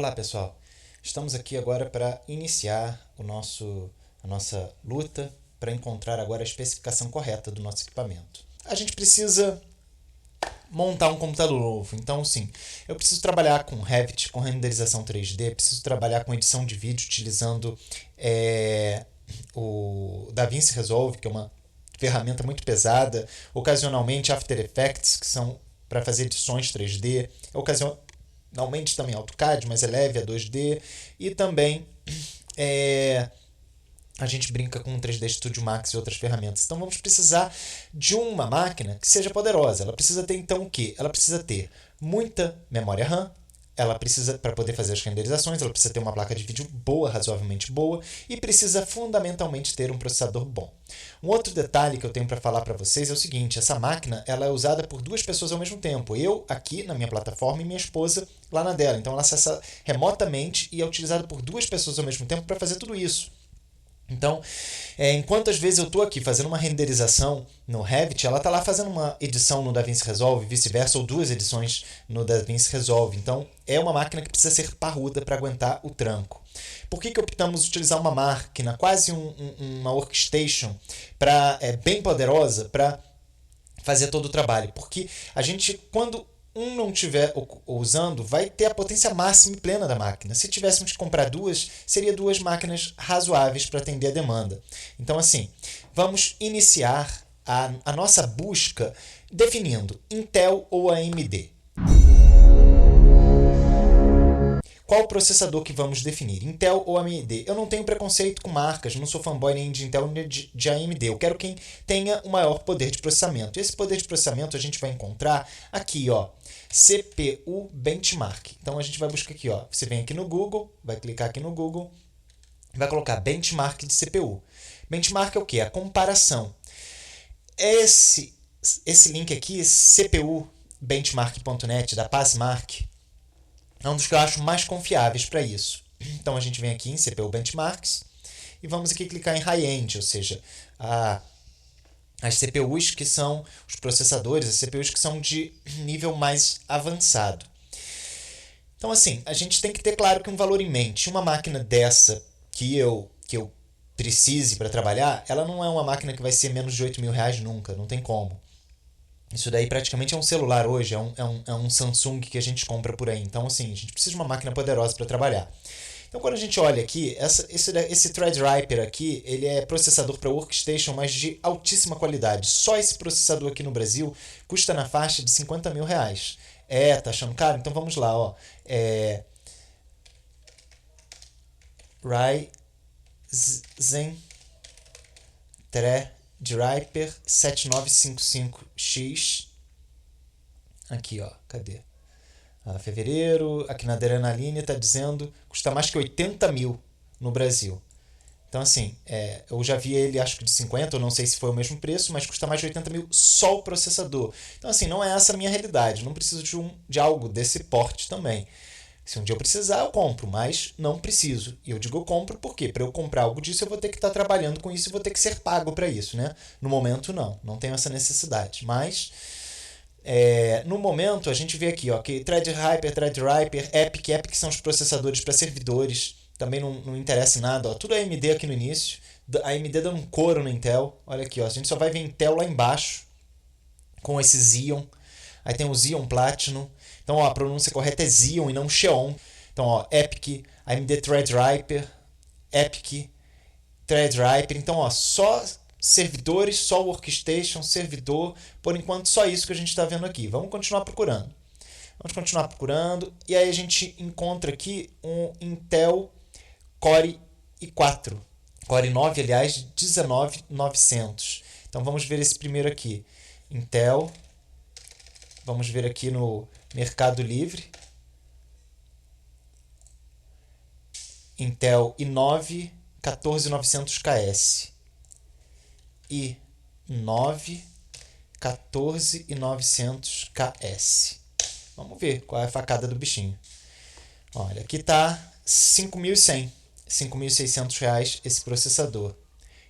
Olá pessoal, estamos aqui agora para iniciar a nossa luta para encontrar agora a especificação correta do nosso equipamento. A gente precisa montar um computador novo, então sim, eu preciso trabalhar com Revit, com renderização 3D, preciso trabalhar com edição de vídeo utilizando o DaVinci Resolve, que é uma ferramenta muito pesada, ocasionalmente After Effects, que são para fazer edições 3D, ocasionalmente também AutoCAD, mas é leve, é 2D, e também a gente brinca com o 3D Studio Max e outras ferramentas. Então vamos precisar de uma máquina que seja poderosa. Ela precisa ter então o quê? Ela precisa ter muita memória RAM, ela precisa, para poder fazer as renderizações, ela precisa ter uma placa de vídeo boa, razoavelmente boa, e precisa fundamentalmente ter um processador bom. Um outro detalhe que eu tenho para falar para vocês é o seguinte: essa máquina ela é usada por duas pessoas ao mesmo tempo. Eu aqui na minha plataforma e minha esposa lá na dela. Então ela acessa remotamente e é utilizada por duas pessoas ao mesmo tempo para fazer tudo isso. Então, enquanto às vezes eu estou aqui fazendo uma renderização no Revit, ela está lá fazendo uma edição no DaVinci Resolve, vice-versa, ou duas edições no DaVinci Resolve. Então, é uma máquina que precisa ser parruda para aguentar o tranco. Por que optamos utilizar uma máquina, quase uma workstation, bem poderosa, para fazer todo o trabalho? Porque a gente, quando não estiver usando, vai ter a potência máxima e plena da máquina. Se tivéssemos que comprar duas, seria duas máquinas razoáveis para atender a demanda. Então, assim, vamos iniciar a nossa busca definindo Intel ou AMD. Qual o processador que vamos definir? Intel ou AMD? Eu não tenho preconceito com marcas, não sou fanboy nem de Intel nem de AMD. Eu quero quem tenha o maior poder de processamento. E esse poder de processamento a gente vai encontrar aqui, ó, CPU Benchmark. Então a gente vai buscar aqui, ó. Você vem aqui no Google, vai clicar aqui no Google, vai colocar benchmark de CPU. Benchmark é o quê? A comparação. Esse link aqui, cpubenchmark.net, da Passmark, é um dos que eu acho mais confiáveis para isso. Então a gente vem aqui em CPU Benchmarks e vamos aqui clicar em High-End, ou seja, as CPUs que são os processadores, as CPUs que são de nível mais avançado. Então assim, a gente tem que ter claro que um valor em mente. Uma máquina dessa que eu precise para trabalhar, ela não é uma máquina que vai ser menos de R$8.000 nunca, não tem como. Isso daí praticamente é um celular hoje, é um Samsung que a gente compra por aí. Então, assim, a gente precisa de uma máquina poderosa para trabalhar. Então, quando a gente olha aqui, esse Threadripper aqui, ele é processador para workstation, mas de altíssima qualidade. Só esse processador aqui no Brasil custa na faixa de R$50.000. Tá achando caro? Então vamos lá, ó. Ryzen Threadripper 7955X. Aqui, ó, cadê? Fevereiro, aqui na Adrenaline está dizendo custa mais que 80 mil no Brasil. Então, assim, eu já vi ele, acho que de 50, eu não sei se foi o mesmo preço, mas custa mais de 80 mil só o processador. Então, assim, não é essa a minha realidade. Não preciso de algo desse porte também. Se um dia eu precisar, eu compro, mas não preciso. E eu digo eu compro porque para eu comprar algo disso eu vou ter que estar trabalhando com isso e vou ter que ser pago para isso, né? No momento, não tenho essa necessidade. Mas no momento a gente vê aqui, ó, que Threadripper, Epic são os processadores para servidores, também não interessa em nada, ó, tudo AMD aqui no início, a AMD dando um couro no Intel, olha aqui, ó, a gente só vai ver Intel lá embaixo, com esse Xeon, aí tem o Xeon Platinum, então ó, a pronúncia correta é Xeon e não Xeon, então ó, Epic, AMD Threadripper, Epic, Threadripper, então ó, só servidores, só workstation, servidor, por enquanto só isso que a gente está vendo aqui. Vamos continuar procurando. E aí a gente encontra aqui um Intel Core i4. Core i9, aliás, 19900. Então vamos ver esse primeiro aqui. Intel, vamos ver aqui no Mercado Livre. Intel i9 14900KS. i9 14900KS. Vamos ver qual é a facada do bichinho. Olha, aqui está 5.100, R$5.600 esse processador.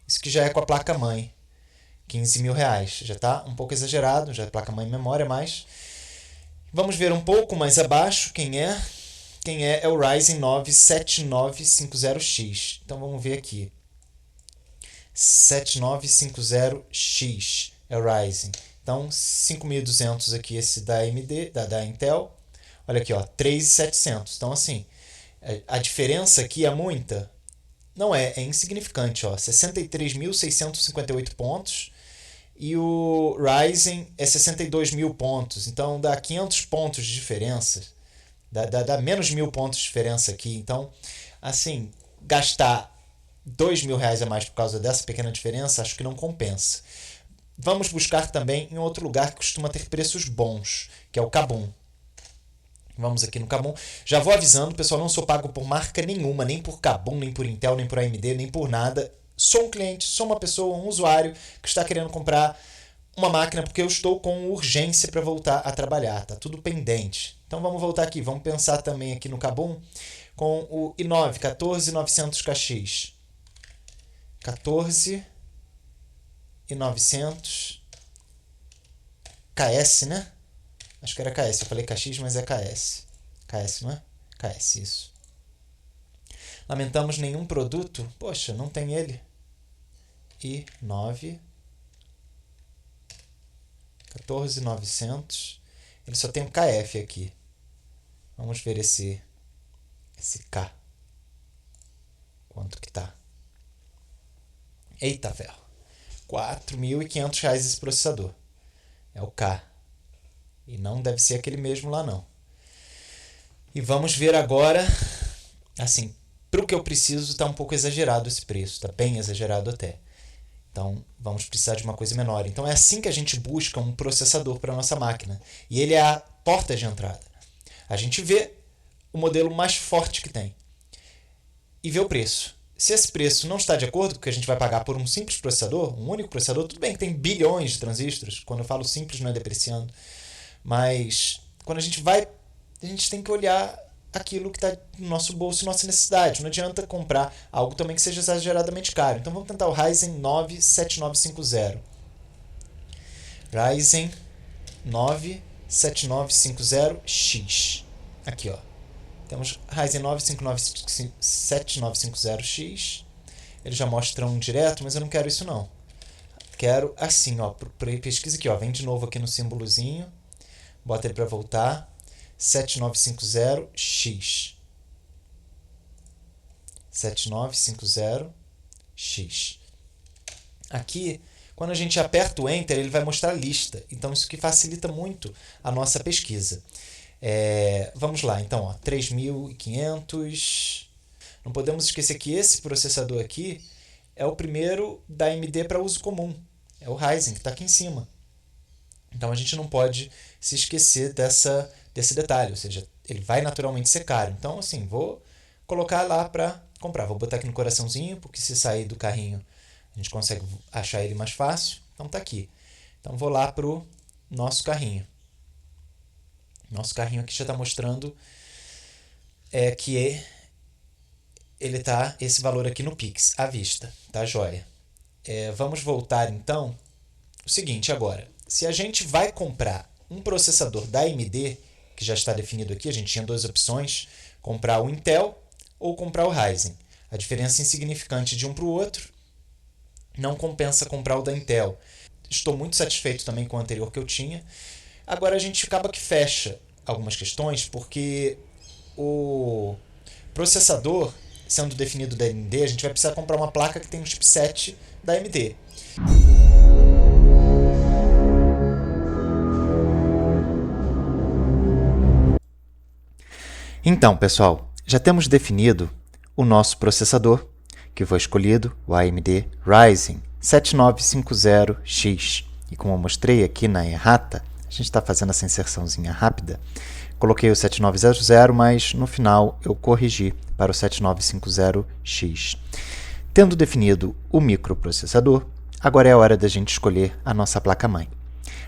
Isso que já é com a placa-mãe, R$15.000. Já está um pouco exagerado, já é placa-mãe memória, mas vamos ver um pouco mais abaixo quem é. Quem é o Ryzen 9 7950X. Então vamos ver aqui. 7950X é o Ryzen. Então 5200 aqui esse da AMD, da Intel. Olha aqui, ó, 3.700. Então assim, a diferença aqui é muita? Não é, é insignificante, ó, 63.658 pontos. E o Ryzen é 62.000 pontos. Então dá 500 pontos de diferença. Dá menos 1.000 pontos de diferença aqui. Então, assim, gastar R$2.000 a mais por causa dessa pequena diferença, acho que não compensa. Vamos buscar também em outro lugar que costuma ter preços bons, que é o Kabum. Vamos aqui no Kabum. Já vou avisando, pessoal, não sou pago por marca nenhuma, nem por Kabum, nem por Intel, nem por AMD, nem por nada. Sou um cliente, sou uma pessoa, um usuário que está querendo comprar uma máquina porque eu estou com urgência para voltar a trabalhar. Tá tudo pendente. Então vamos voltar aqui. Vamos pensar também aqui no Kabum com o i9 14900KX. 14900 KS, né? Acho que era KS. Eu falei KX, mas é KS. KS, não é? KS, isso. Lamentamos nenhum produto. Poxa, não tem ele. i9 14900. Ele só tem um KF aqui. Vamos ver esse K. Quanto que tá? Eita ferro. R$4.500 esse processador. É o K. E não deve ser aquele mesmo lá não. E vamos ver agora, assim, para o que eu preciso está um pouco exagerado esse preço. Está bem exagerado até. Então, vamos precisar de uma coisa menor. Então, é assim que a gente busca um processador para a nossa máquina. E ele é a porta de entrada. A gente vê o modelo mais forte que tem. E vê o preço. Se esse preço não está de acordo com o que a gente vai pagar por um simples processador, um único processador, tudo bem que tem bilhões de transistores. Quando eu falo simples, não é depreciando. Mas, quando a gente tem que olhar aquilo que está no nosso bolso e nossa necessidade. Não adianta comprar algo também que seja exageradamente caro. Então vamos tentar o Ryzen 9 7950. Ryzen 9 7950X. Aqui, ó. Temos Ryzen 9 7950X. Ele já mostra um direto, mas eu não quero isso não. Quero assim, ó. Pesquisa aqui, ó. Vem de novo aqui no símbolozinho. Bota ele para voltar. 7950X. 7950X. Aqui, quando a gente aperta o Enter, ele vai mostrar a lista. Então, isso que facilita muito a nossa pesquisa. Vamos lá, então, ó, 3.500. Não podemos esquecer que esse processador aqui é o primeiro da AMD para uso comum. É o Ryzen, que está aqui em cima. Então, a gente não pode se esquecer desse detalhe, ou seja, ele vai naturalmente ser caro. Então, assim, vou colocar lá para comprar. Vou botar aqui no coraçãozinho, porque se sair do carrinho, a gente consegue achar ele mais fácil. Então, tá aqui. Então, vou lá para o nosso carrinho. Nosso carrinho aqui já está mostrando que ele tá esse valor aqui no Pix, à vista. Tá joia? Vamos voltar, então. O seguinte agora. Se a gente vai comprar um processador da AMD, que já está definido aqui, a gente tinha duas opções, comprar o Intel ou comprar o Ryzen. A diferença insignificante de um para o outro, não compensa comprar o da Intel. Estou muito satisfeito também com o anterior que eu tinha. Agora a gente acaba que fecha algumas questões, porque o processador, sendo definido da AMD, a gente vai precisar comprar uma placa que tem um chipset da AMD. Então, pessoal, já temos definido o nosso processador, que foi escolhido, o AMD Ryzen 7950X. E como eu mostrei aqui na errata, a gente está fazendo essa inserçãozinha rápida, coloquei o 7900, mas no final eu corrigi para o 7950X. Tendo definido o microprocessador, agora é a hora da gente escolher a nossa placa-mãe.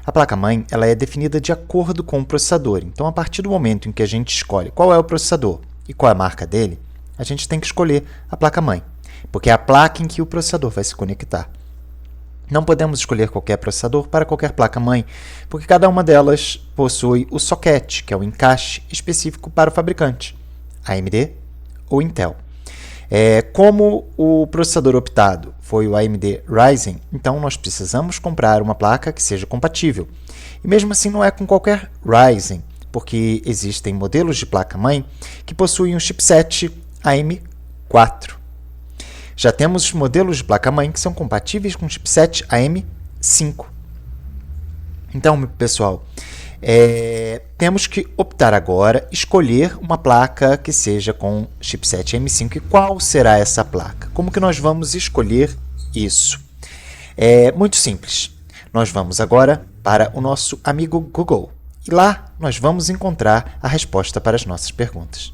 A placa-mãe ela é definida de acordo com o processador. Então, a partir do momento em que a gente escolhe qual é o processador e qual é a marca dele, a gente tem que escolher a placa-mãe, porque é a placa em que o processador vai se conectar. Não podemos escolher qualquer processador para qualquer placa-mãe, porque cada uma delas possui o socket, que é o encaixe específico para o fabricante. AMD ou Intel. Como o processador optado foi o AMD Ryzen, então nós precisamos comprar uma placa que seja compatível. E mesmo assim não é com qualquer Ryzen, porque existem modelos de placa-mãe que possuem um chipset AM4. Já temos modelos de placa-mãe que são compatíveis com o chipset AM5. Então, pessoal, temos que optar agora, escolher uma placa que seja com chipset AM5. E qual será essa placa? Como que nós vamos escolher isso? É muito simples. Nós vamos agora para o nosso amigo Google. E lá nós vamos encontrar a resposta para as nossas perguntas.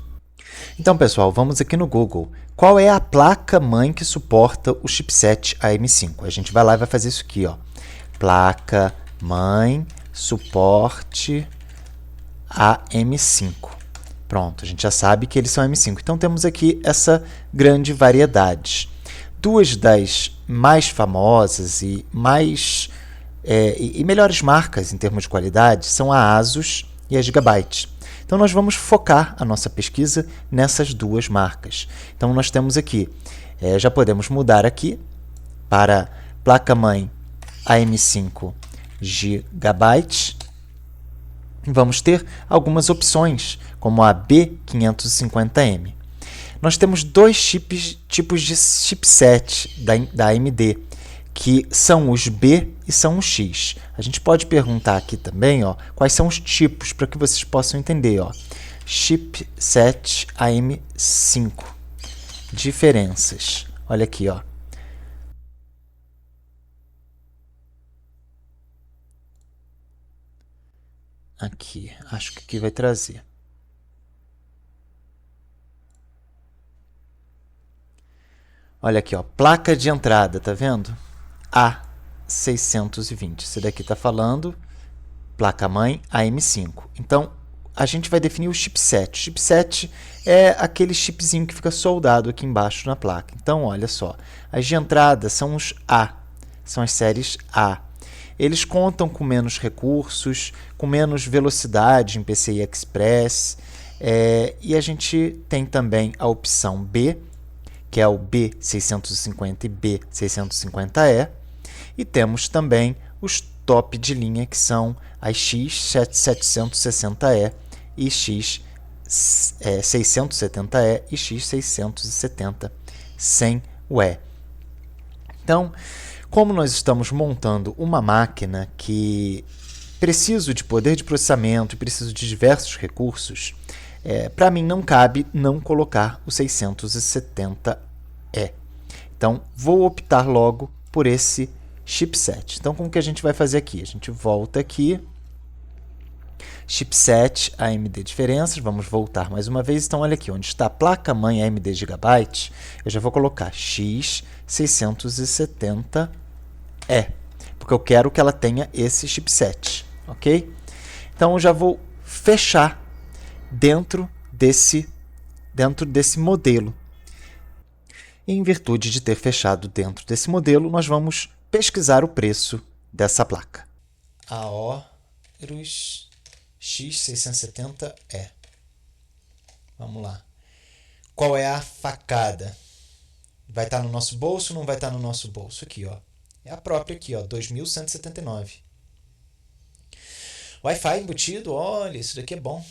Então, pessoal, vamos aqui no Google. Qual é a placa-mãe que suporta o chipset AM5? A gente vai lá e vai fazer isso aqui, ó. Placa-mãe, suporte AM5. Pronto, a gente já sabe que eles são AM5. Então, temos aqui essa grande variedade. Duas das mais famosas e melhores marcas em termos de qualidade são a ASUS e a Gigabyte. Então, nós vamos focar a nossa pesquisa nessas duas marcas. Então, nós temos aqui, já podemos mudar aqui para placa-mãe AM5 Gigabyte. Vamos ter algumas opções, como a B550M. Nós temos dois tipos de chipset da AMD, que são os B e são os X. A gente pode perguntar aqui também, ó, quais são os tipos, para que vocês possam entender. Ó. Chipset AM5. Diferenças. Olha aqui, ó. Aqui, acho que aqui vai trazer. Olha aqui, ó, placa de entrada, tá vendo? A620. Esse daqui está falando placa-mãe AM5. Então, a gente vai definir o chipset. O chipset é aquele chipzinho que fica soldado aqui embaixo na placa. Então, olha só, as de entrada são os A, são as séries A. Eles contam com menos recursos, com menos velocidade em PCI Express. E a gente tem também a opção B, que é o B650 e B650E. E temos também os top de linha, que são as X760E e X670E e X670 sem o E. Então, como nós estamos montando uma máquina que preciso de poder de processamento e preciso de diversos recursos, para mim não cabe não colocar o 670E. Então, vou optar logo por esse chipset. Então, como que a gente vai fazer aqui? A gente volta aqui, chipset AMD diferenças, vamos voltar mais uma vez. Então, olha aqui, onde está a placa-mãe AMD Gigabyte, eu já vou colocar X670E, porque eu quero que ela tenha esse chipset, ok? Então, eu já vou fechar dentro desse modelo. E, em virtude de ter fechado dentro desse modelo, nós vamos pesquisar o preço dessa placa. Aorus X670E. Vamos lá. Qual é a facada? Vai estar no nosso bolso ou não vai estar no nosso bolso? Aqui, ó. É a própria aqui, ó, 2.179. Wi-Fi embutido, olha, isso daqui é bom.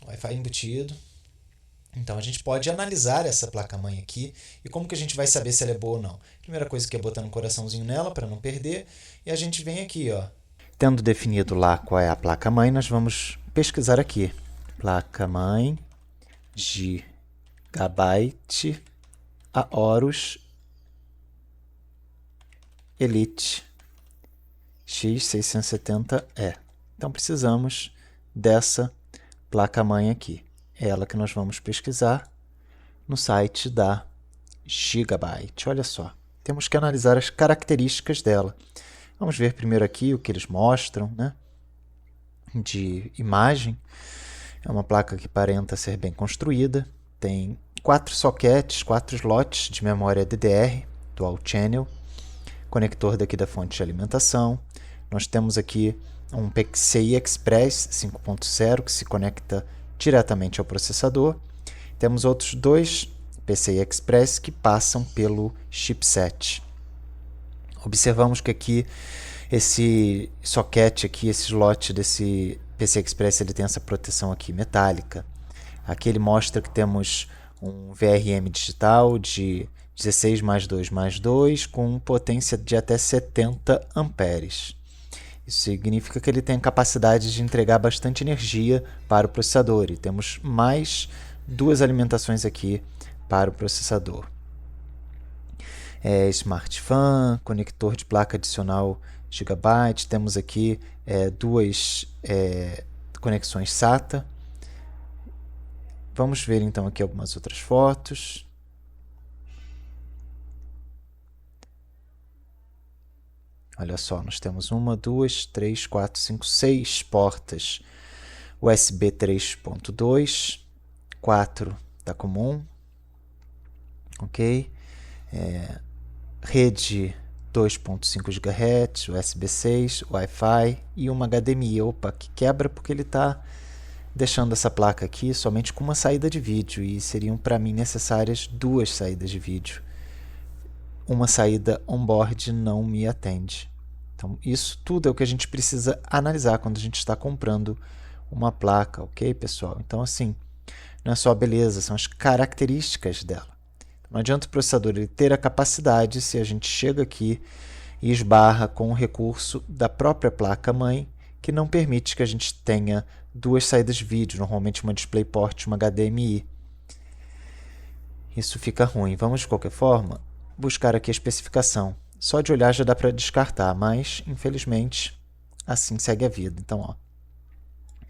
Wi-Fi embutido. Então, a gente pode analisar essa placa-mãe aqui. E como que a gente vai saber se ela é boa ou não? Primeira coisa que é botar um coraçãozinho nela para não perder. E a gente vem aqui, ó. Tendo definido lá qual é a placa-mãe, nós vamos pesquisar aqui. Placa-mãe Gigabyte Aorus Elite X670E. Então, precisamos dessa placa-mãe aqui. É ela que nós vamos pesquisar no site da Gigabyte. Olha só, temos que analisar as características dela. Vamos ver primeiro aqui o que eles mostram, né? De imagem. É uma placa que aparenta ser bem construída. Tem 4 sockets, 4 slots de memória DDR, Dual Channel. Conector daqui da fonte de alimentação. Nós temos aqui um PCI Express 5.0 que se conecta diretamente ao processador. temos outros dois PCI Express que passam pelo chipset. Observamos que aqui esse socket aqui, esse slot desse PCI Express, ele tem essa proteção aqui metálica. Aqui ele mostra que temos um VRM digital de 16 mais 2 mais 2 com potência de até 70 amperes. Isso significa que ele tem a capacidade de entregar bastante energia para o processador. E temos mais duas alimentações aqui para o processador. Smart Fan, conector de placa adicional Gigabyte. Temos aqui duas conexões SATA. Vamos ver então aqui algumas outras fotos. Olha só, nós temos 1, 2, 3, 4, 5, 6 portas USB 3.2, 4 da comum, ok? Rede 2.5 GHz, USB 6, Wi-Fi e uma HDMI. Opa, que quebra porque ele está deixando essa placa aqui somente com uma saída de vídeo e seriam para mim necessárias duas saídas de vídeo. Uma saída on-board não me atende. Então, isso tudo é o que a gente precisa analisar quando a gente está comprando uma placa, ok, pessoal? Então, assim, não é só a beleza, são as características dela. Não adianta o processador ele ter a capacidade se a gente chega aqui e esbarra com o recurso da própria placa-mãe, que não permite que a gente tenha duas saídas de vídeo, normalmente uma DisplayPort e uma HDMI. Isso fica ruim. Vamos, de qualquer forma, buscar aqui a especificação. Só de olhar já dá para descartar, mas, infelizmente, assim segue a vida. Então, ó,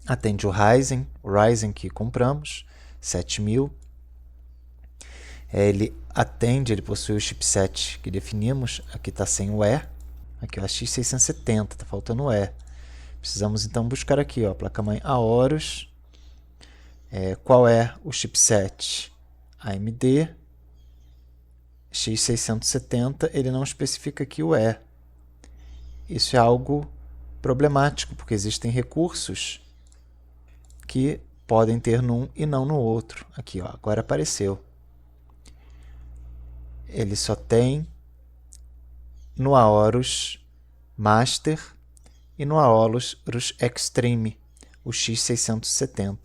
atende o Ryzen que compramos, 7000. Ele possui o chipset que definimos. Aqui está sem o E. Aqui, ó, X670, está faltando o E. Precisamos, então, buscar aqui, ó, placa-mãe Aorus. Qual é o chipset? AMD. X670, ele não especifica aqui o E. Isso é algo problemático, porque existem recursos que podem ter num e não no outro. Aqui, ó, agora apareceu. Ele só tem no Aorus Master e no Aorus Extreme, o X670.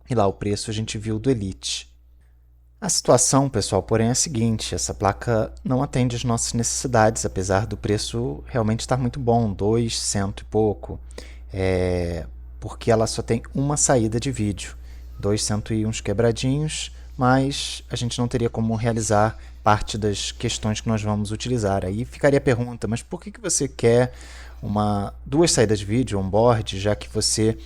E lá o preço a gente viu do Elite. A situação, pessoal, porém é a seguinte: essa placa não atende às nossas necessidades, apesar do preço realmente estar muito bom, 200 e pouco, porque ela só tem uma saída de vídeo, 200 e uns quebradinhos, mas a gente não teria como realizar parte das questões que nós vamos utilizar. Aí ficaria a pergunta, mas por que você quer duas saídas de vídeo on-board, já que você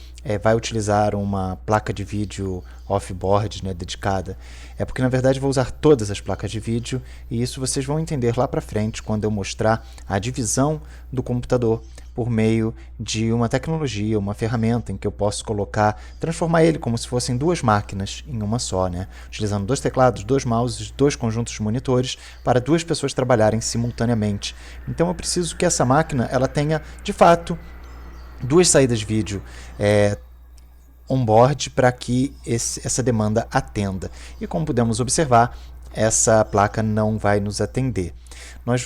vai utilizar uma placa de vídeo off-board, né, dedicada? É porque, na verdade, vou usar todas as placas de vídeo, e isso vocês vão entender lá para frente, quando eu mostrar a divisão do computador por meio de uma tecnologia, uma ferramenta em que eu posso transformar ele como se fossem duas máquinas em uma só, né? Utilizando dois teclados, dois mouses, dois conjuntos de monitores para duas pessoas trabalharem simultaneamente. Então eu preciso que essa máquina ela tenha, de fato, duas saídas de vídeo on-board para que essa demanda atenda. E como pudemos observar, essa placa não vai nos atender. Nós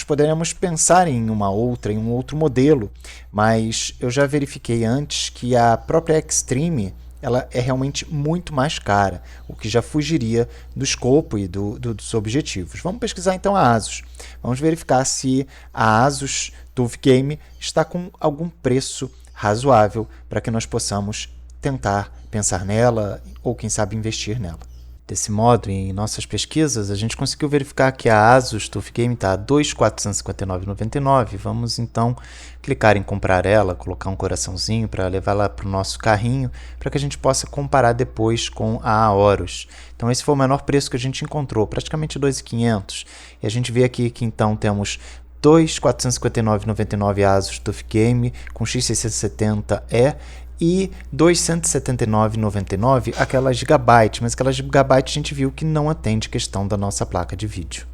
poderemos pensar em um outro modelo, mas eu já verifiquei antes que a própria Extreme ela é realmente muito mais cara, o que já fugiria do escopo e dos objetivos. Vamos pesquisar então a ASUS. Vamos verificar se a ASUS TUF Game está com algum preço razoável para que nós possamos tentar pensar nela ou, quem sabe, investir nela. Desse modo, em nossas pesquisas, a gente conseguiu verificar que a ASUS TUF Game está a R$ 2.459,99. Vamos então clicar em comprar ela, colocar um coraçãozinho para levá-la para o nosso carrinho, para que a gente possa comparar depois com a Aorus. Então esse foi o menor preço que a gente encontrou, praticamente R$ 2.500. E a gente vê aqui que então temos R$ 2.459,99 ASUS TUF Game com X670E e R$ 279,99 aquela Gigabyte, mas aquela Gigabyte a gente viu que não atende questão da nossa placa de vídeo.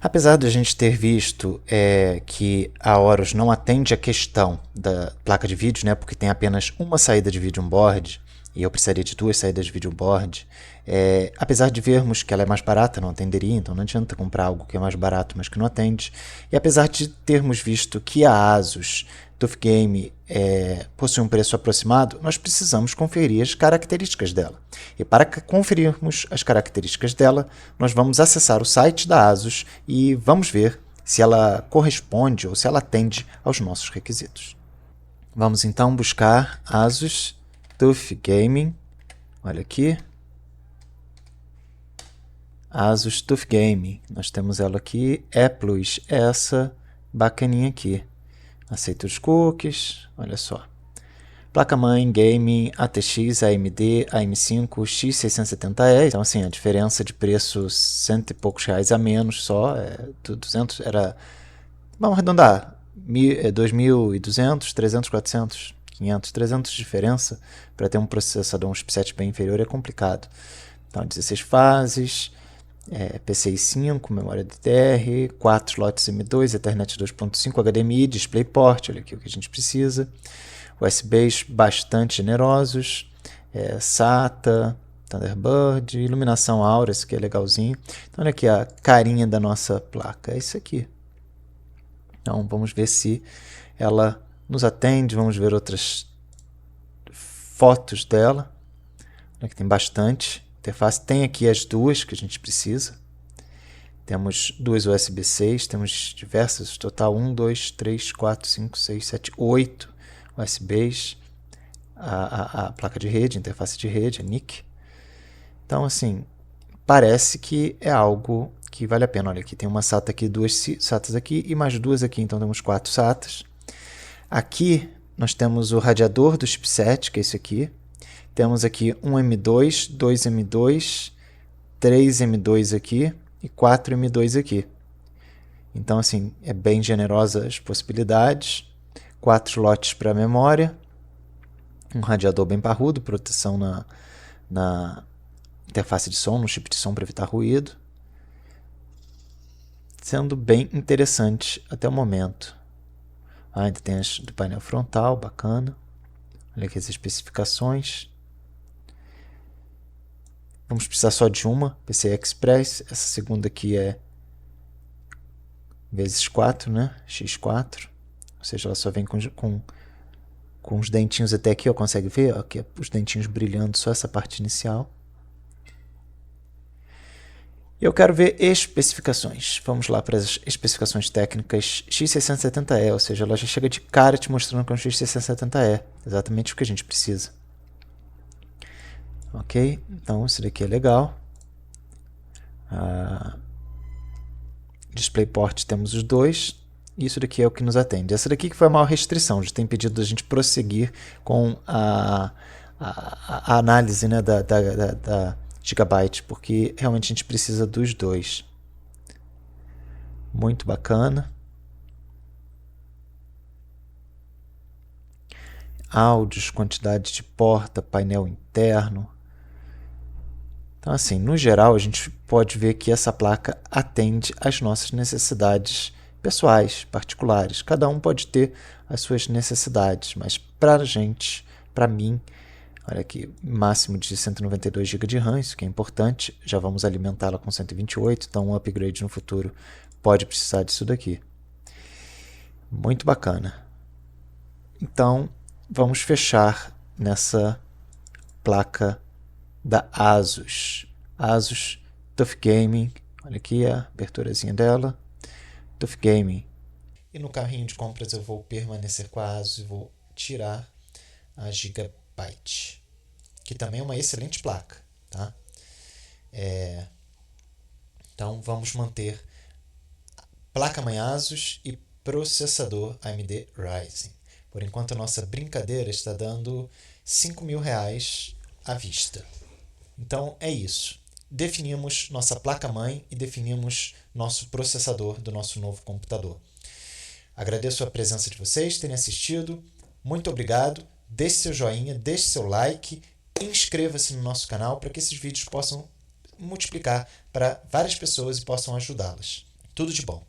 Apesar de a gente ter visto que a Aorus não atende a questão da placa de vídeo, né, porque tem apenas uma saída de vídeo on-board, e eu precisaria de 2 saídas de vídeo board, apesar de vermos que ela é mais barata, não atenderia, então não adianta comprar algo que é mais barato, mas que não atende. E apesar de termos visto que a Asus TUF Game possui um preço aproximado, nós precisamos conferir as características dela. E para conferirmos as características dela, nós vamos acessar o site da Asus e vamos ver se ela corresponde ou se ela atende aos nossos requisitos. Vamos então buscar Asus TUF Gaming. Olha aqui. Asus TUF Gaming. Nós temos ela aqui. Plus, essa bacaninha aqui. Aceita os cookies. Olha só. Placa-mãe Gaming ATX AMD AM5 X670E. Então, assim, a diferença de preço, R$100 e poucos a menos só. 200 era... Vamos arredondar. 2.200, 300, 400, 500, 300 de diferença para ter um processador, um chipset bem inferior é complicado. Então, 16 fases, PCI 5, memória DDR, 4 slots M2, Ethernet 2.5, HDMI, DisplayPort, olha aqui o que a gente precisa. USBs bastante generosos, SATA, Thunderbird, iluminação Aura, esse aqui é legalzinho. Então, olha aqui a carinha da nossa placa, é isso aqui. Então, vamos ver se ela nos atende, vamos ver outras fotos dela. Aqui tem bastante interface. Tem aqui as duas que a gente precisa. Temos 2 USB 6, temos diversas, total 1, 2, 3, 4, 5, 6, 7, 8 USBs. A placa de rede, a interface de rede, a NIC. Então, assim, parece que é algo que vale a pena. Olha aqui, tem uma SATA aqui, 2 SATAs aqui e mais 2 aqui, então temos 4 SATAs. Aqui nós temos o radiador do chipset, que é esse aqui. Temos aqui um M2, 2 M2, 3 M2 aqui e 4 M2 aqui. Então, assim, é bem generosa as possibilidades. 4 slots para memória. Um radiador bem parrudo, proteção na interface de som, no chip de som para evitar ruído. Sendo bem interessante até o momento. Ainda tem as do painel frontal, bacana. Olha aqui as especificações. Vamos precisar só de uma, PCI Express. Essa segunda aqui é vezes 4, né? X4. Ou seja, ela só vem com os dentinhos até aqui, ó, consegue ver? Ó, aqui os dentinhos brilhando, só essa parte inicial. Eu quero ver especificações. Vamos lá para as especificações técnicas X670E, ou seja, ela já chega de cara te mostrando que é um X670E. Exatamente o que a gente precisa. Ok? Então, isso daqui é legal. DisplayPort temos os 2. Isso daqui é o que nos atende. Essa daqui que foi a maior restrição. Já tem pedido a gente prosseguir com a análise, né, da Gigabyte, porque realmente a gente precisa dos 2. Muito bacana. Áudios, quantidade de porta, painel interno. Então, assim, no geral, a gente pode ver que essa placa atende às nossas necessidades pessoais, particulares. Cada um pode ter as suas necessidades, mas para a gente, para mim, olha aqui, máximo de 192 GB de RAM, isso que é importante. Já vamos alimentá-la com 128, então um upgrade no futuro pode precisar disso daqui. Muito bacana. Então, vamos fechar nessa placa da Asus. Asus TUF Gaming. Olha aqui a aberturazinha dela. TUF Gaming. E no carrinho de compras eu vou permanecer com a Asus e vou tirar a Gigabyte, que também é uma excelente placa, tá? Então vamos manter placa-mãe Asus e processador AMD Ryzen. Por enquanto a nossa brincadeira está dando R$5.000 à vista. Então é isso. Definimos nossa placa-mãe e definimos nosso processador do nosso novo computador. Agradeço a presença de vocês, terem assistido. Muito obrigado. Deixe seu joinha, deixe seu like, inscreva-se no nosso canal para que esses vídeos possam multiplicar para várias pessoas e possam ajudá-las. Tudo de bom.